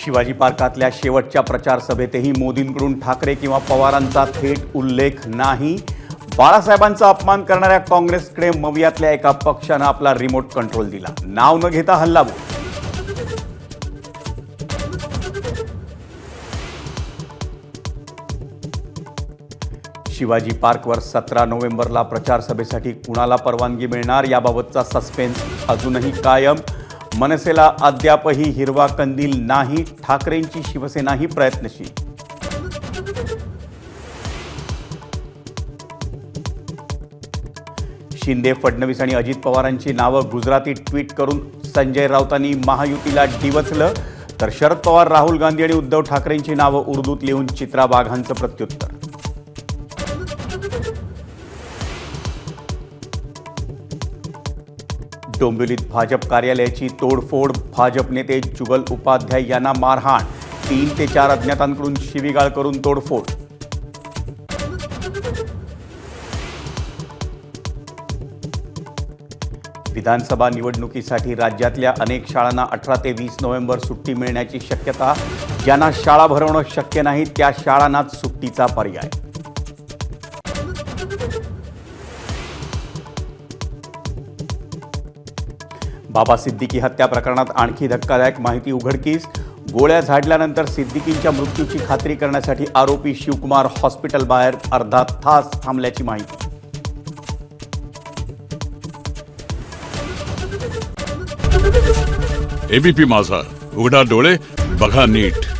शिवाजी पार्कातल्या शेवटच्या प्रचार सभेतही मोदींकडून ठाकरे किंवा पवारांचा थेट उल्लेख नाही। बाळासाहेबांचा अपमान करणाऱ्या काँग्रेसकडे मवियातल्या एका पक्षानं आपला रिमोट कंट्रोल दिला। नाव न घेता हल्लाबोल। शिवाजी पार्कवर 17 नोव्हेंबरला प्रचार सभेसाठी कुणाला परवानगी मिळणार याबाबतचा सस्पेन्स अजूनही कायम। मनसेला अद्यापही हिरवा कंदील नाही। ठाकरेंची शिवसेनाही प्रयत्नशील। शिंदे, फडणवीस आणि अजित पवारांची नावं गुजराती ट्विट करून संजय राऊतांनी महायुतीला डिवचलं, तर शरद पवार, राहुल गांधी आणि उद्धव ठाकरेंची नावं उर्दूत लिहून चित्रा वाघांचं प्रत्युत्तर। डोंबिवलीत भाजप कार्यालयाची तोडफोड, भाजप नेते जुगल उपाध्याय यांना मारहाण, 3 ते 4 अज्ञातांकडून शिवीगाळ करून तोडफोड। विधानसभा निवडणुकीसाठी राज्यातल्या अनेक शाळांना 18 ते 20 नोव्हेंबर सुट्टी मिळण्याची शक्यता। ज्यांना शाळा भरवणं शक्य नाही त्या शाळांनाच सुट्टीचा पर्याय। बाबा सिद्दीकी हत्या प्रकरणात आणखी धक्कादायक माहिती उघडकीस। गोळ्या झाडल्यानंतर सिद्दीकींच्या मृत्यूची खात्री करण्यासाठी आरोपी शिवकुमार हॉस्पिटल बाहेर अर्धा तास थांबल्याची माहिती। एबीपी माझा, उघडा डोळे बघा नीट।